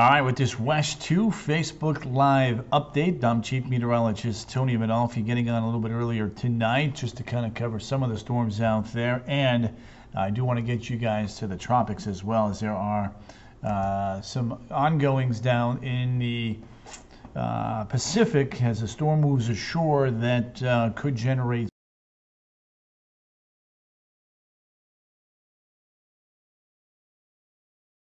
All right, with this West 2 Facebook Live update, I'm Chief Meteorologist Tony Manolfi getting on a little bit earlier tonight just to kind of cover some of the storms out there. And I do want to get you guys to the tropics as well, as there are some ongoings down in the Pacific as the storm moves ashore that could generate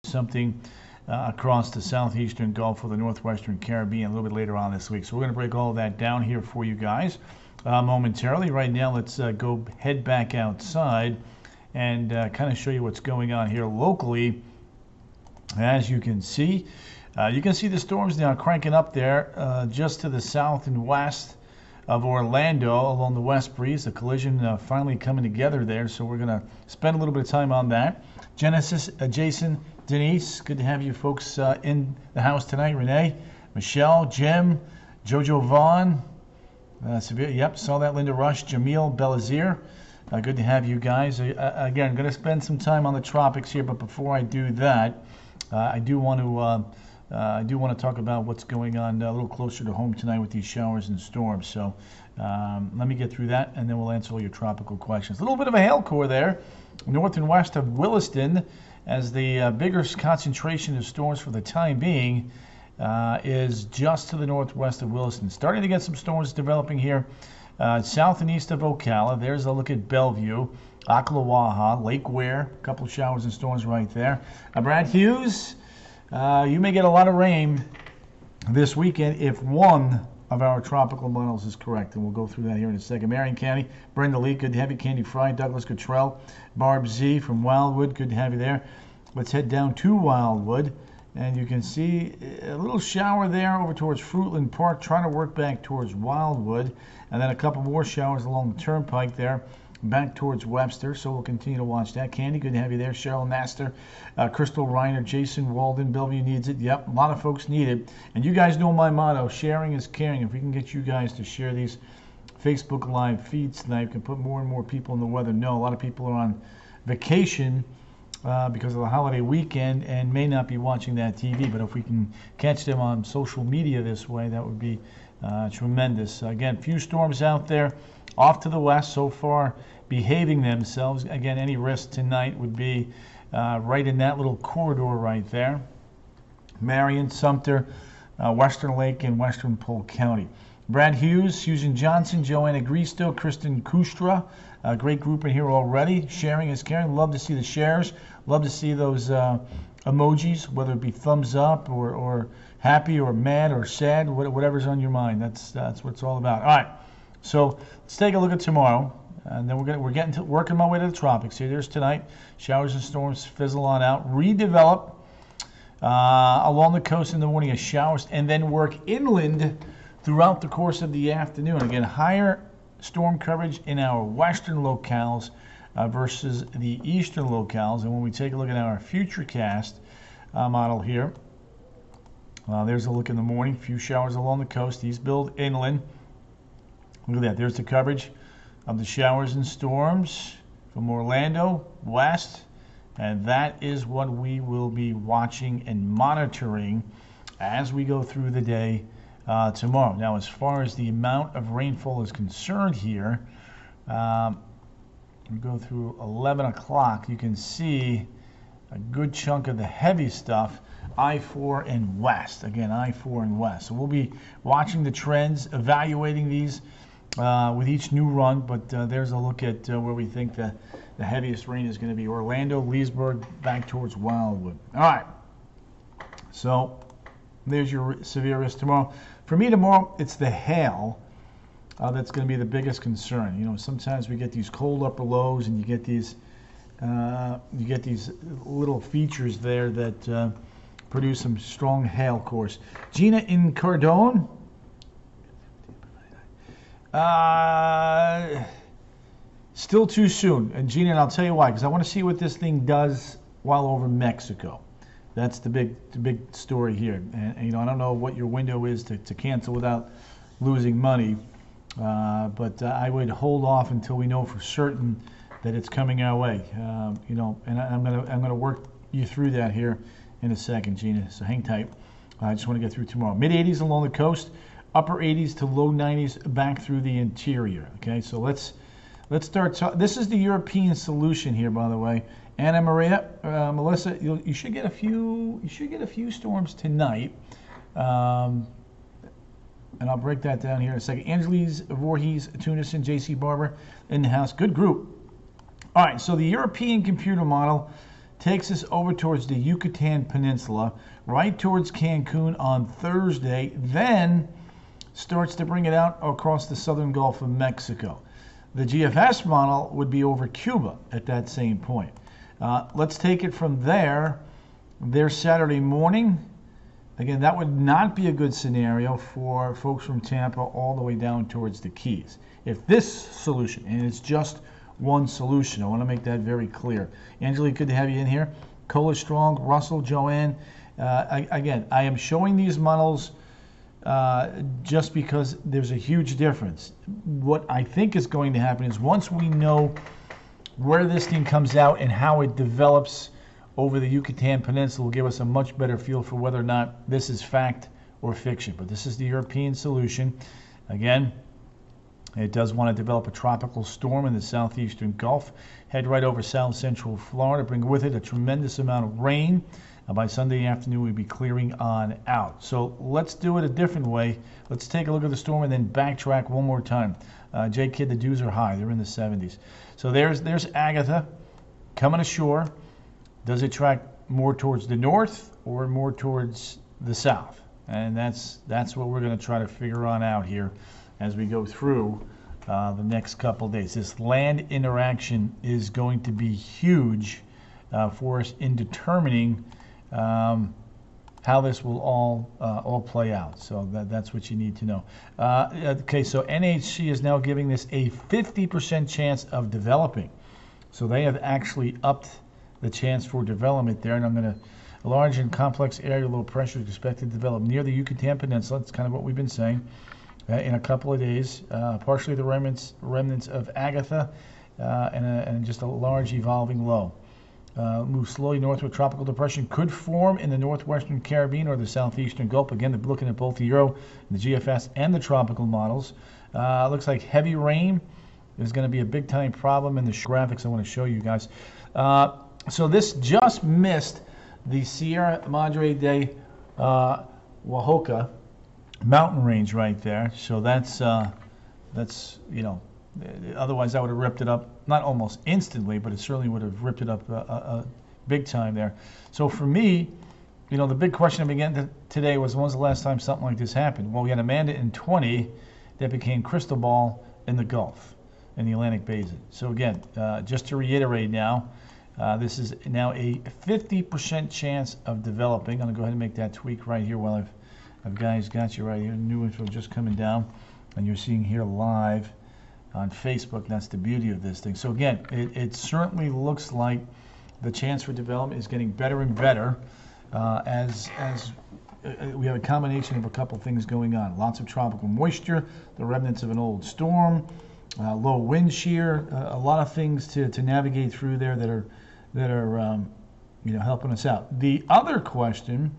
something across the southeastern Gulf or the northwestern Caribbean a little bit later on this week. So we're going to break all of that down here for you guys momentarily. Right now, let's head back outside and kind of show you what's going on here locally. As you can see the storms now cranking up there just to the south and west of Orlando along the west breeze. The collision finally coming together there, so we're going to spend a little bit of time on that. Genesis, Jason, Denise, good to have you folks in the house tonight. Renee, Michelle, Jim, Jojo Vaughn, yep, saw that. Linda Rush, Jamil Belazir, good to have you guys. Again, going to spend some time on the tropics here, but before I do that, I do want to talk about what's going on a little closer to home tonight with these showers and storms. So let me get through that, and then we'll answer all your tropical questions. A little bit of a hail core there, north and west of Williston, as the biggest concentration of storms for the time being is just to the northwest of Williston. Starting to get some storms developing here south and east of Ocala. There's a look at Bellevue, Ocklawaha, Lake Ware, a couple of showers and storms right there. Brad Hughes, you may get a lot of rain this weekend if one of our tropical models is correct, and we'll go through that here in a second. Marion County, Brenda Lee, good to have you. Candy Fry, Douglas Cottrell, Barb Z from Wildwood, good to have you there. Let's head down to Wildwood, and you can see a little shower there over towards Fruitland Park, trying to work back towards Wildwood, and then a couple more showers along the turnpike there, back towards Webster, so we'll continue to watch that. Candy, good to have you there. Cheryl Nastor, Crystal Reiner, Jason Walden, Bellevue needs it. Yep, a lot of folks need it. And you guys know my motto, sharing is caring. If we can get you guys to share these Facebook Live feeds tonight, we can put more and more people in the weather know. A lot of people are on vacation because of the holiday weekend and may not be watching that TV, but if we can catch them on social media this way, that would be tremendous. Again, few storms out there off to the west so far behaving themselves. Again, any risk tonight would be right in that little corridor right there. Marion, Sumter, Western Lake, and Western Polk County. Brad Hughes, Susan Johnson, Joanna Gristo, Kristen Kustra, a great group in here already. Sharing is caring. Love to see the shares. Love to see those emojis, whether it be thumbs up or happy or mad or sad, whatever's on your mind. That's what it's all about. All right. So let's take a look at tomorrow, and then we're working my way to the tropics here. There's tonight, showers and storms fizzle on out, redevelop along the coast in the morning as showers, and then work inland throughout the course of the afternoon. Again, higher storm coverage in our western locales versus the eastern locales. And when we take a look at our futurecast model here, there's a look in the morning. Few showers along the coast. These build inland. Look at that. There's the coverage of the showers and storms from Orlando west, and that is what we will be watching and monitoring as we go through the day tomorrow. Now, as far as the amount of rainfall is concerned here, we go through 11 o'clock. You can see a good chunk of the heavy stuff, I-4 and west. Again, I-4 and west. So we'll be watching the trends, evaluating these with each new run, but there's a look at where we think the heaviest rain is going to be. Orlando, Leesburg, back towards Wildwood. All right, so there's your severe risk tomorrow. For me tomorrow, it's the hail that's going to be the biggest concern. You know, sometimes we get these cold upper lows, and you get these little features there that produce some strong hail cores. Gina in Cardone. Still too soon, and Gina, and I'll tell you why, because I want to see what this thing does while over Mexico. That's the big story here, and you know, I don't know what your window is to cancel without losing money, but I would hold off until we know for certain that it's coming our way. You know, and I'm gonna work you through that here in a second, Gina, so hang tight. I just want to get through tomorrow. Mid-80s along the coast, upper 80s to low 90s back through the interior. Okay, so let's start. This is the European solution here, by the way. Anna Maria, Melissa, you should get a few. You should get a few storms tonight. And I'll break that down here in a second. Angeles, Voorhees, Tunison, J.C. Barber in the house. Good group. All right, so the European computer model takes us over towards the Yucatan Peninsula, right towards Cancun on Thursday, then starts to bring it out across the southern Gulf of Mexico. The GFS model would be over Cuba at that same point. Let's take it from there. There's Saturday morning. Again, that would not be a good scenario for folks from Tampa all the way down towards the Keys. If this solution, and it's just one solution, I want to make that very clear. Angelique, good to have you in here. Cola Strong, Russell, Joanne. Again, I am showing these models just because there's a huge difference. What I think is going to happen is once we know where this thing comes out and how it develops over the Yucatan Peninsula, will give us a much better feel for whether or not this is fact or fiction. But this is the European solution. Again, it does want to develop a tropical storm in the southeastern Gulf, head right over south central Florida, bring with it a tremendous amount of rain. By Sunday afternoon, we'll be clearing on out. So let's do it a different way. Let's take a look at the storm and then backtrack one more time. J Kid, the dews are high. They're in the 70s. So there's Agatha coming ashore. Does it track more towards the north or more towards the south? And that's what we're going to try to figure on out here as we go through the next couple of days. This land interaction is going to be huge for us in determining how this will all play out. So that's what you need to know. Okay, so NHC is now giving this a 50% chance of developing. So they have actually upped the chance for development there. And I'm going to, a large and complex area of low pressure is expected to develop near the Yucatan Peninsula. That's kind of what we've been saying in a couple of days. Partially the remnants of Agatha and just a large evolving low. Move slowly northward. Tropical depression could form in the northwestern Caribbean or the southeastern Gulf. Again, they're looking at both the Euro, the GFS, and the tropical models. Looks like heavy rain is going to be a big-time problem in the graphics I want to show you guys. So this just missed the Sierra Madre de Oaxaca mountain range right there. So that's you know, otherwise I would have ripped it up, not almost instantly, but it certainly would have ripped it up big time there. So for me, you know, the big question I began today was, when's the last time something like this happened? Well, we had Amanda in 20 that became Crystal Ball in the Gulf, in the Atlantic Basin. So again, just to reiterate now, this is now a 50% chance of developing. I'm going to go ahead and make that tweak right here while I've guys got you right here. New info just coming down, and you're seeing here live on Facebook. That's the beauty of this thing. So again, it certainly looks like the chance for development is getting better and better as we have a combination of a couple things going on. Lots of tropical moisture, the remnants of an old storm, low wind shear, a lot of things to navigate through there that are you know, helping us out. The other question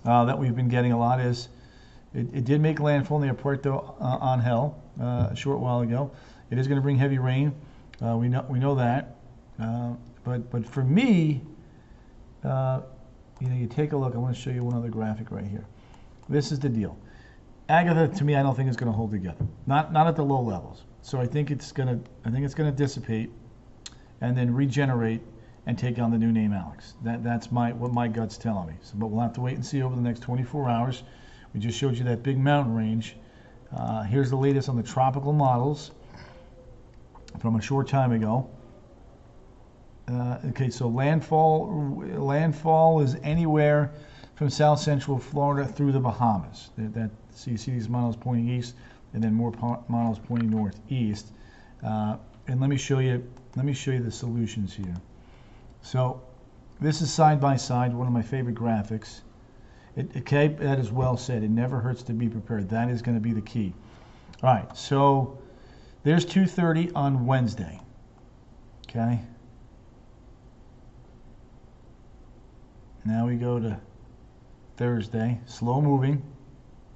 that we've been getting a lot is, it did make landfall near Puerto Angel a short while ago. It is going to bring heavy rain. We know that. But for me, you know, you take a look. I want to show you one other graphic right here. This is the deal. Agatha, to me, I don't think is going to hold together. Not at the low levels. So I think it's going to dissipate and then regenerate and take on the new name Alex. That's what my gut's telling me. So, but we'll have to wait and see over the next 24 hours. We just showed you that big mountain range. Here's the latest on the tropical models from a short time ago. Okay, so landfall is anywhere from south central Florida through the Bahamas. So you see these models pointing east, and then more models pointing northeast. And let me show you the solutions here. So this is side by side, one of my favorite graphics. Okay, that is well said. It never hurts to be prepared. That is going to be the key. All right, so there's 2:30 on Wednesday. Okay. Now we go to Thursday. Slow moving.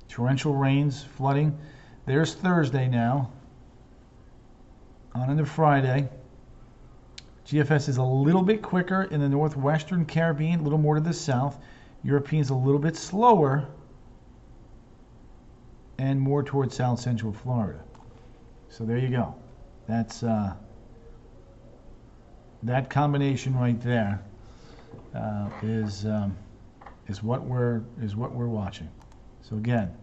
Torrential rains, flooding. There's Thursday now. On into Friday. GFS is a little bit quicker in the northwestern Caribbean, a little more to the south. European's a little bit slower and more towards south central Florida. So there you go. That's that combination right there is what we're watching. So again,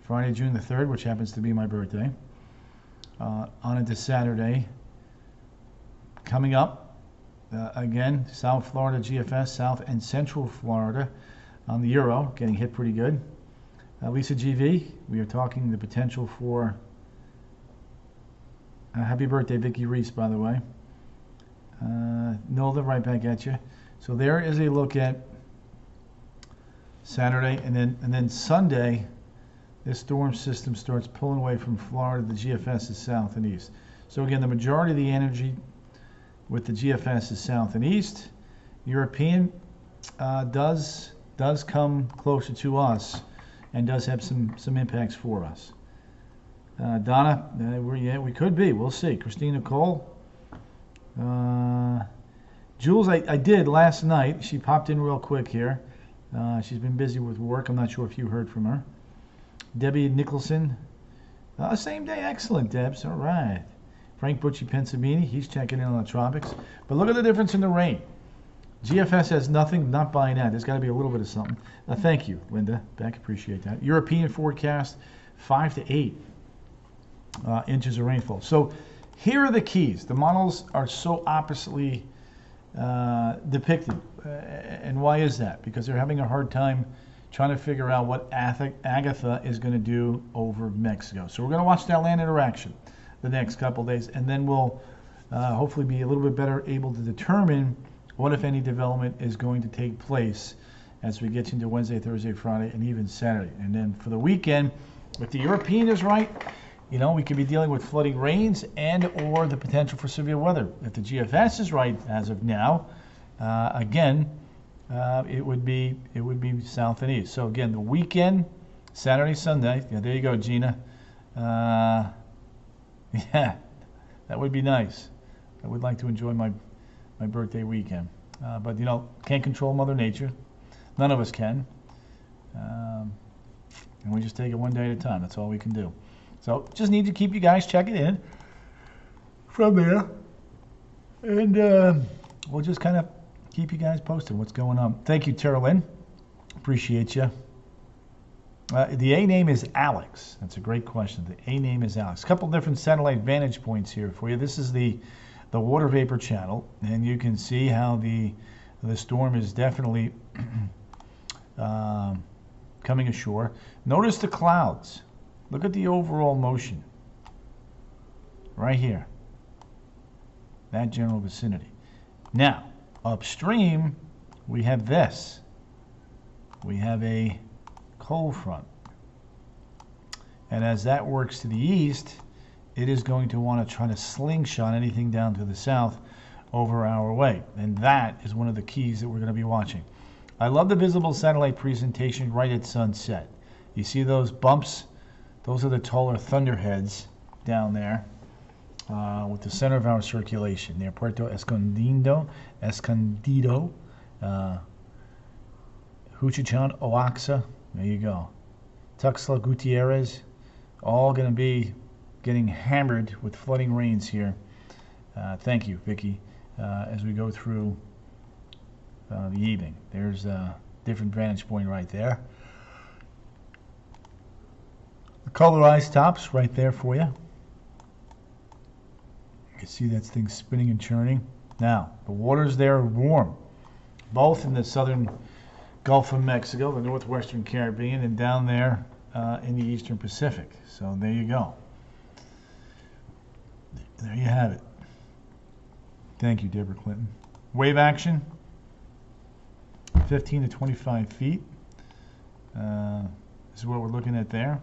Friday, June the 3rd, which happens to be my birthday, on into Saturday. Coming up, again, South Florida GFS, South and Central Florida on the Euro, getting hit pretty good. Lisa GV, we are talking the potential for happy birthday, Vicky Reese, by the way. Nolda, right back at you. So there is a look at Saturday, and then Sunday, this storm system starts pulling away from Florida. The GFS is south and east. So again, the majority of the energy with the GFS is south and east. European does come closer to us and does have some impacts for us. Donna, we could be. We'll see. Christina Cole. Jules, I did last night. She popped in real quick here. She's been busy with work. I'm not sure if you heard from her. Debbie Nicholson. Same day. Excellent, Debs. All right. Frank Butchie Pensabini. He's checking in on the tropics. But look at the difference in the rain. GFS has nothing. Not buying that. There's got to be a little bit of something. Thank you, Linda. Beck, appreciate that. European forecast, 5 to 8 inches of rainfall. So here are the keys. The models are so oppositely depicted. And why is that? Because they're having a hard time trying to figure out what Agatha is going to do over Mexico. So we're going to watch that land interaction the next couple days, and then we'll hopefully be a little bit better able to determine what, if any, development is going to take place as we get into Wednesday, Thursday, Friday, and even Saturday. And then for the weekend, if the European is right, we could be dealing with flooding rains and or the potential for severe weather. If the GFS is right as of now, again, it would be south and east. So again, the weekend, Saturday, Sunday. Yeah, there you go, Gina. Yeah, that would be nice. I would like to enjoy my birthday weekend, but can't control Mother Nature. None of us can, and we just take it one day at a time. That's all we can do. So just need to keep you guys checking in from there, and we'll just kind of keep you guys posted what's going on. Thank you, Tara Lynn. Appreciate you. The A name is Alex. That's a great question. The A name is Alex. A couple different satellite vantage points here for you. This is the water vapor channel, and you can see how the storm is definitely coming ashore. Notice the clouds. Look at the overall motion right here. That general vicinity. Now, upstream, we have this. We have a cold front. And as that works to the east, it is going to want to try to slingshot anything down to the south over our way. And that is one of the keys that we're going to be watching. I love the visible satellite presentation right at sunset. You see those bumps? Those are the taller thunderheads down there with the center of our circulation near Puerto Escondido, Juchitán, Oaxaca. There you go. Tuxtla Gutierrez, all going to be getting hammered with flooding rains here. Thank you, Vicky, as we go through the evening. There's a different vantage point right there. The colorized tops right there for you. You can see that thing spinning and churning. Now, the waters there are warm, both in the southern Gulf of Mexico, the northwestern Caribbean, and down there in the eastern Pacific. So there you go. There you have it. Thank you, Deborah Clinton. Wave action, 15 to 25 feet. This is what we're looking at there.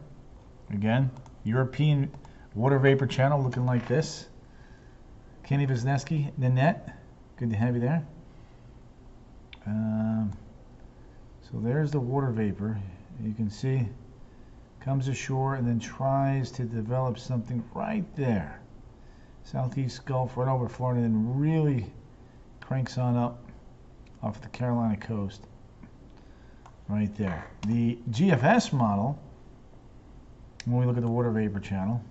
Again, European water vapor channel looking like this. Kenny Wisniewski, Nanette, good to have you there. So there's the water vapor. You can see comes ashore and then tries to develop something right there. Southeast Gulf right over Florida, and really cranks on up off the Carolina coast. Right there. The GFS model, when we look at the water vapor channel,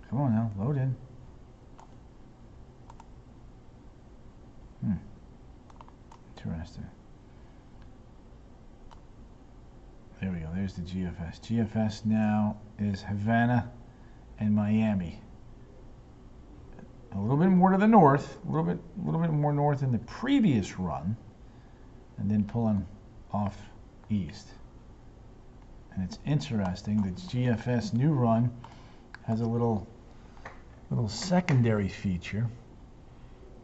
come on now, load in. Interesting. There we go. There's the GFS. GFS now is Havana and Miami. A little bit more to the north, a little bit more north than the previous run, and then pulling off east. And it's interesting that GFS new run has a little secondary feature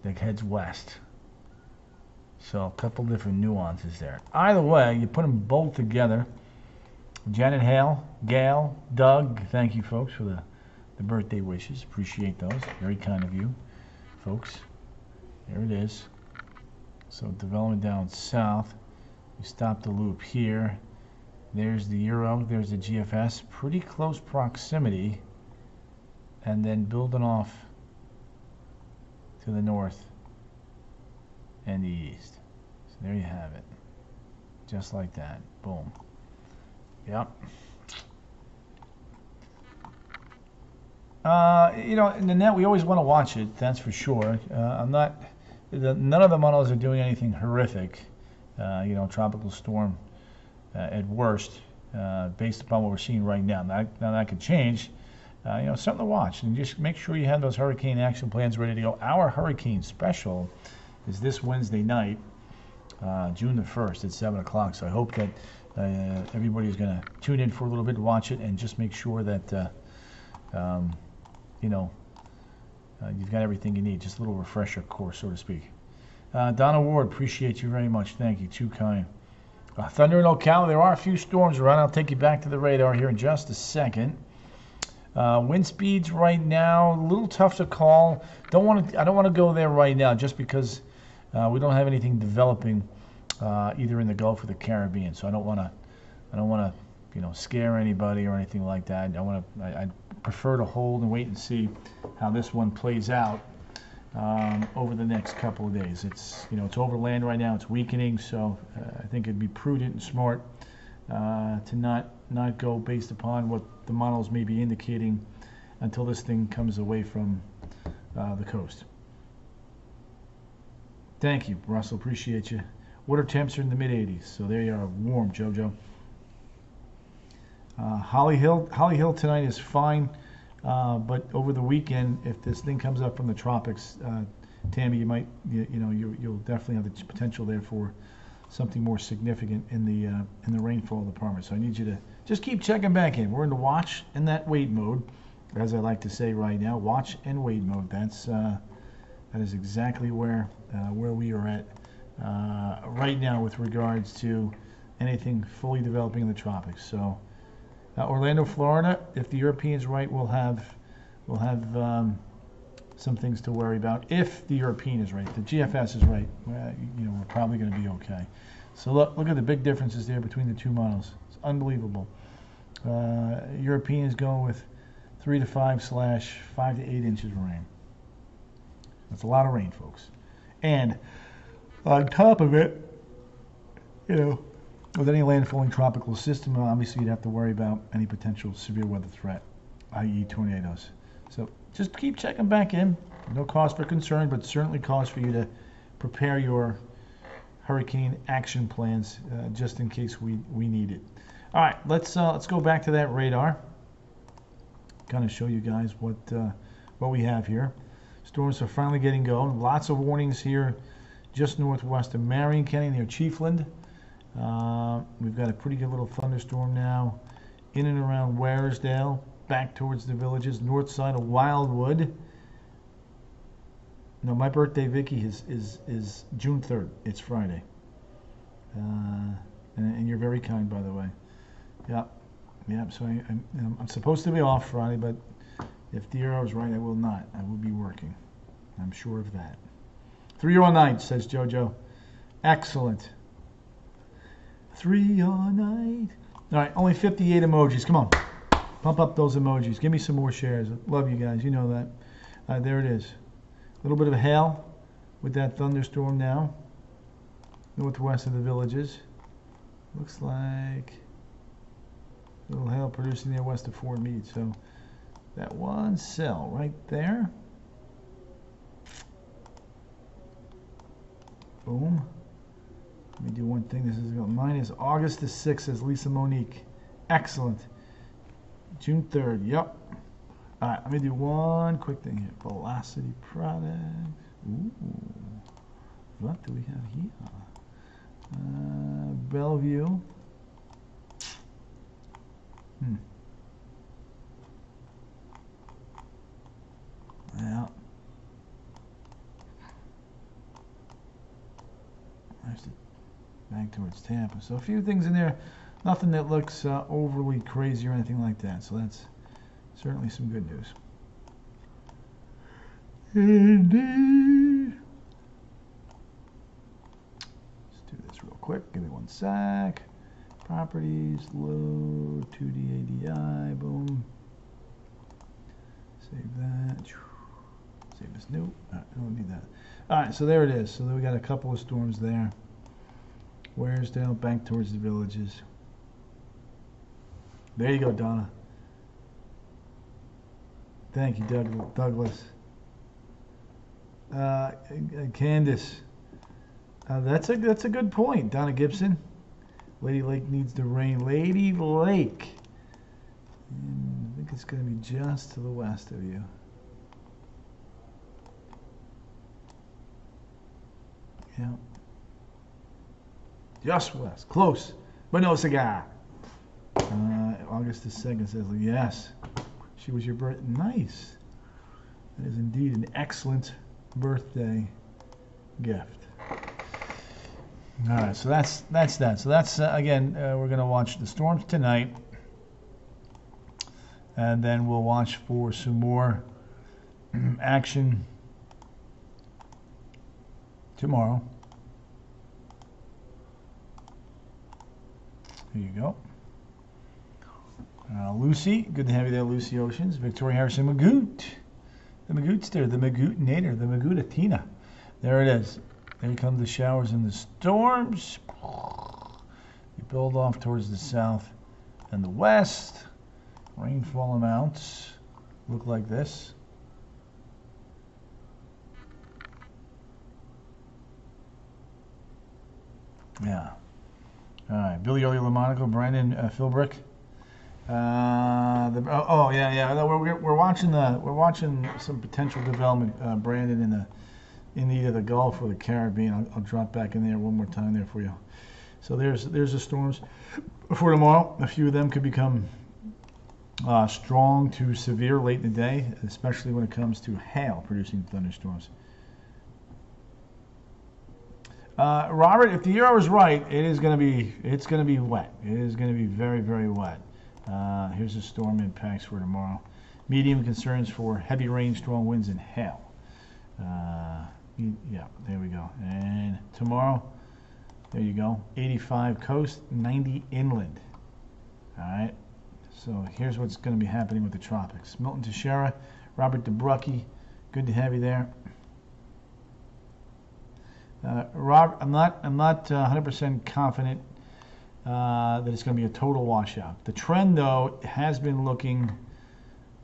that heads west. So a couple different nuances there. Either way, you put them both together. Janet Hale, Gail, Doug, thank you folks for the birthday wishes. Appreciate those. Very kind of you, folks. There it is. So development down south. We stop the loop here. There's the Euro. There's the GFS. Pretty close proximity. And then building off to the north and the east. So there you have it. Just like that. Boom. Yep. You know, in the net, we always want to watch it. That's for sure. None of the models are doing anything horrific. You know, tropical storm at worst, based upon what we're seeing right now. Now that could change. You know, something to watch, and just make sure you have those hurricane action plans ready to go. Our hurricane special is this Wednesday night, June the 1st at 7 o'clock. So I hope that everybody's going to tune in for a little bit, watch it, and just make sure that you know, you've got everything you need. Just a little refresher course, so to speak. Donna Ward, appreciate you very much. Thank you. Too kind. Thunder in Ocala. There are a few storms around. I'll take you back to the radar here in just a second. Wind speeds right now, a little tough to call. I don't want to go there right now, just because we don't have anything developing either in the Gulf or the Caribbean. So I don't want to, you know, scare anybody or anything like that. I prefer to hold and wait and see how this one plays out over the next couple of days. It's, you know, it's over land right now. It's weakening, so I think it'd be prudent and smart to not go based upon what the models may be indicating until this thing comes away from the coast. Thank you, Russell. Appreciate you. Water temps are in the mid-80s, so there you are. Warm, JoJo. Holly Hill tonight is fine, but over the weekend, if this thing comes up from the tropics, Tammy, you'll definitely have the potential there for something more significant in the rainfall department. So I need you to just keep checking back in. We're in the watch and that wait mode, as I like to say right now. Watch and wait mode. That is exactly where we are at right now with regards to anything fully developing in the tropics. So Orlando, Florida. If the European's right, we'll have some things to worry about. If the European is right, the GFS is right, you know, we're probably going to be okay. So look at the big differences there between the two models. It's unbelievable. European is going with 3 to 5 / 5 to 8 inches of rain. That's a lot of rain, folks. And on top of it, you know, with any landfalling tropical system, obviously you'd have to worry about any potential severe weather threat, i.e. tornadoes. So just keep checking back in. No cause for concern, but certainly cause for you to prepare your hurricane action plans just in case we need it. All right, let's go back to that radar. Kind of show you guys what we have here. Storms are finally getting going. Lots of warnings here just northwest of Marion County near Chiefland. We've got a pretty good little thunderstorm now in and around Waresdale, back towards the villages, north side of Wildwood. No, my birthday, Vicky, is June 3rd. It's Friday. And you're very kind, by the way. Yep. So I'm supposed to be off Friday, but If the arrow is right, I will not. I will be working. I'm sure of that. 3 all night, says JoJo. Excellent. 3 all night. All right, only 58 emojis. Come on. Pump up those emojis. Give me some more shares. Love you guys. You know that. There it is. A little bit of hail with that thunderstorm now. Northwest of the villages. Looks like a little hail producing there west of Fort Meade. So that one cell right there. Boom. Let me do one thing. This is mine is August the 6th, says Lisa Monique. Excellent. June 3rd. Yep. All right. Let me do one quick thing here. Velocity product. Ooh. What do we have here? Bellevue. Yeah. There's the back towards Tampa. So a few things in there. Nothing that looks overly crazy or anything like that. So that's certainly some good news. Indeed. Let's do this real quick. Give me one sec. Properties, load, 2D ADI, boom. Save that. Save as new. I don't need that. All right, so there it is. So then we got a couple of storms there. Waresdale, back towards the villages. There you go, Donna. Thank you, Douglas. Candace. That's a good point, Donna Gibson. Lady Lake needs the rain. Lady Lake. And I think it's going to be just to the west of you. Yeah. Just west. Close. But no cigar. August the 2nd says, yes. She was your birthday. Nice. That is indeed an excellent birthday gift. All right, so that's that. So that's, again, we're going to watch the storms tonight. And then we'll watch for some more action tomorrow. There you go. Lucy, good to have you there, Lucy Oceans. Victoria Harrison Magoot. The Magootster, the Magootinator, the Magootatina. There it is. There come the showers and the storms. You build off towards the south and the west. Rainfall amounts look like this. Yeah. All right. Billy Ollie Lamonaco, Brandon Philbrick. We're watching some potential development, Brandon, in either the Gulf or the Caribbean. I'll drop back in there one more time there for you. So there's the storms for tomorrow. A few of them could become strong to severe late in the day, especially when it comes to hail producing thunderstorms. Robert, if the arrow is right, it's going to be wet. It is going to be very, very wet. Here's the storm impacts for tomorrow. Medium concerns for heavy rain, strong winds, and hail. Yeah, there we go. And tomorrow, there you go. 85 coast, 90 inland. All right. So here's what's going to be happening with the tropics. Milton Teixeira, Robert DeBrucke, good to have you there. Rob, I'm not 100% confident that it's going to be a total washout. The trend, though, has been looking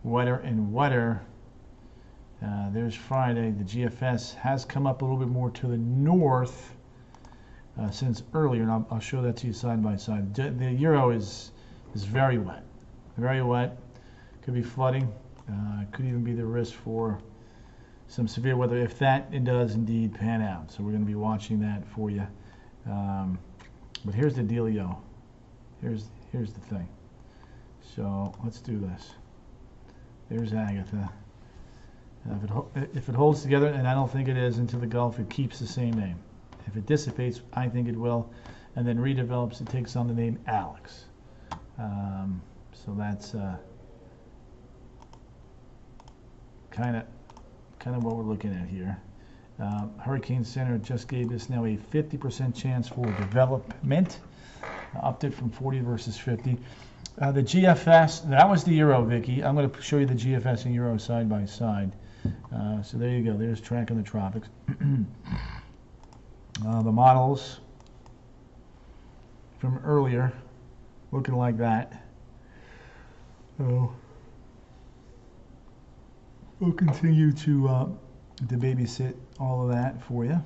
wetter and wetter. There's Friday. The GFS has come up a little bit more to the north since earlier, and I'll show that to you side by side. The Euro is very wet. Very wet. Could be flooding. Could even be the risk for some severe weather if that it does indeed pan out. So we're going to be watching that for you. But here's the dealio. Here's the thing. So let's do this. There's Agatha. If it holds together, and I don't think it is, into the Gulf, it keeps the same name. If it dissipates, I think it will, and then redevelops, it takes on the name Alex. So that's kind of what we're looking at here. Hurricane Center just gave us now a 50% chance for development, upped it from 40 versus 50. The GFS, that was the Euro, Vicky. I'm going to show you the GFS and Euro side by side. So there you go. There's tracking the tropics. The models from earlier looking like that. So we'll continue to babysit all of that for you.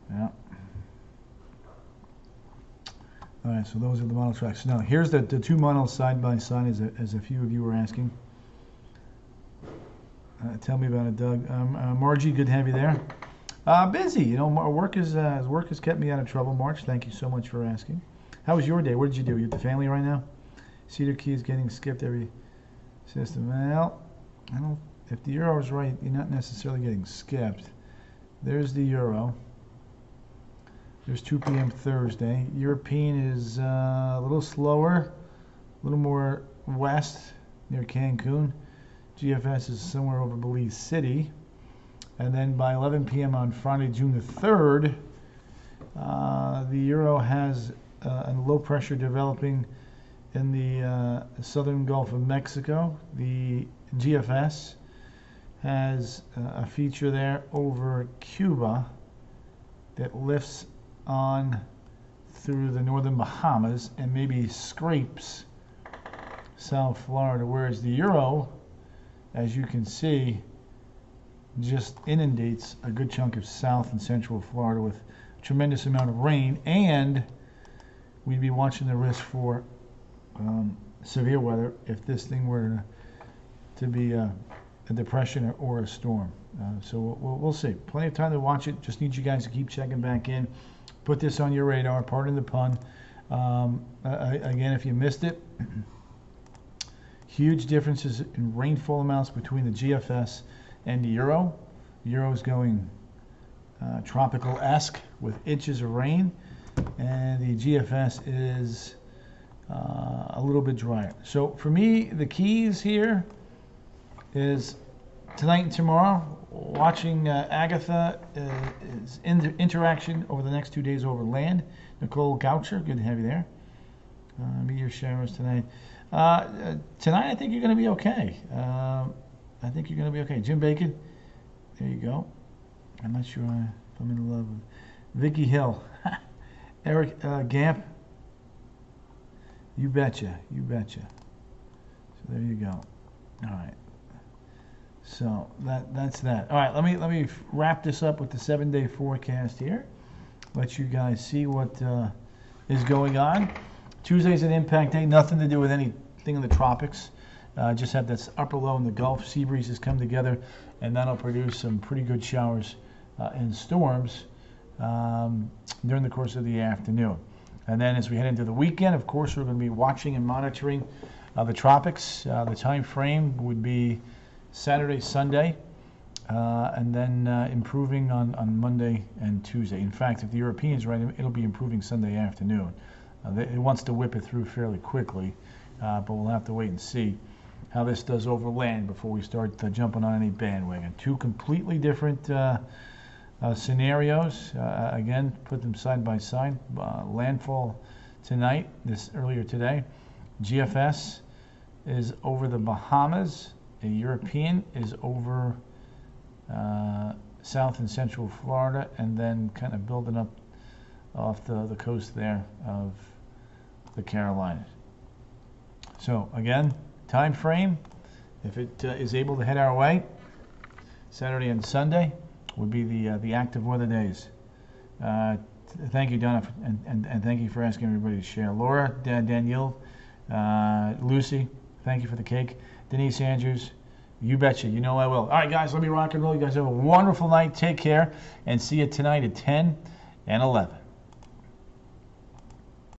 Yeah. All right, so those are the model tracks. Now, here's the two models side by side, as a few of you were asking. Tell me about it, Doug. Margie, good to have you there. Busy, you know. Work has kept me out of trouble. March, thank you so much for asking. How was your day? What did you do? You with the family right now? Cedar Key is getting skipped every system. Well, I don't. If the Euro is right, you're not necessarily getting skipped. There's the Euro. There's 2 p.m. Thursday. European is a little slower, a little more west near Cancun. GFS is somewhere over Belize City. And then by 11 p.m. on Friday, June the 3rd, the Euro has a low pressure developing in the southern Gulf of Mexico. The GFS has a feature there over Cuba that lifts on through the northern Bahamas and maybe scrapes South Florida, whereas the Euro, as you can see, just inundates a good chunk of South and Central Florida with a tremendous amount of rain, and we'd be watching the risk for severe weather if this thing were to be a depression or a storm. So we'll see. Plenty of time to watch it. Just need you guys to keep checking back in. Put this on your radar, pardon the pun. Again, if you missed it, huge differences in rainfall amounts between the GFS and the Euro. The Euro is going tropical-esque with inches of rain, and the GFS is a little bit drier. So for me, the keys here is tonight and tomorrow, watching Agatha interaction over the next 2 days over land. Nicole Goucher, good to have you there. Meteor showers tonight. Tonight, I think you're going to be okay. I think you're going to be okay. Jim Bacon, there you go. I'm not sure if I'm in love with Vicky Hill. Eric Gamp, you betcha, you betcha. So there you go. All right. So that's that. All right, let me wrap this up with the 7-day forecast here. Let you guys see what is going on. Tuesday's an impact day. Nothing to do with anything in the tropics. Just have this upper low in the Gulf. Sea breezes come together, and that'll produce some pretty good showers and storms during the course of the afternoon. And then as we head into the weekend, of course, we're going to be watching and monitoring the tropics. The time frame would be Saturday, Sunday, and then improving on Monday and Tuesday. In fact, if the Europeans right, it'll be improving Sunday afternoon. It wants to whip it through fairly quickly, but we'll have to wait and see how this does over land before we start jumping on any bandwagon. Two completely different scenarios. Again, put them side by side. Landfall tonight, earlier today. GFS is over the Bahamas. A European is over South and Central Florida, and then kind of building up off the coast there of the Carolinas. So again, time frame, if it is able to head our way, Saturday and Sunday would be the active weather days. Thank you, Donna, and thank you for asking everybody to share. Laura, Danielle, Lucy, thank you for the cake. Denise Andrews, you betcha. You know I will. All right, guys, let me rock and roll. You guys have a wonderful night. Take care, and see you tonight at 10 and 11.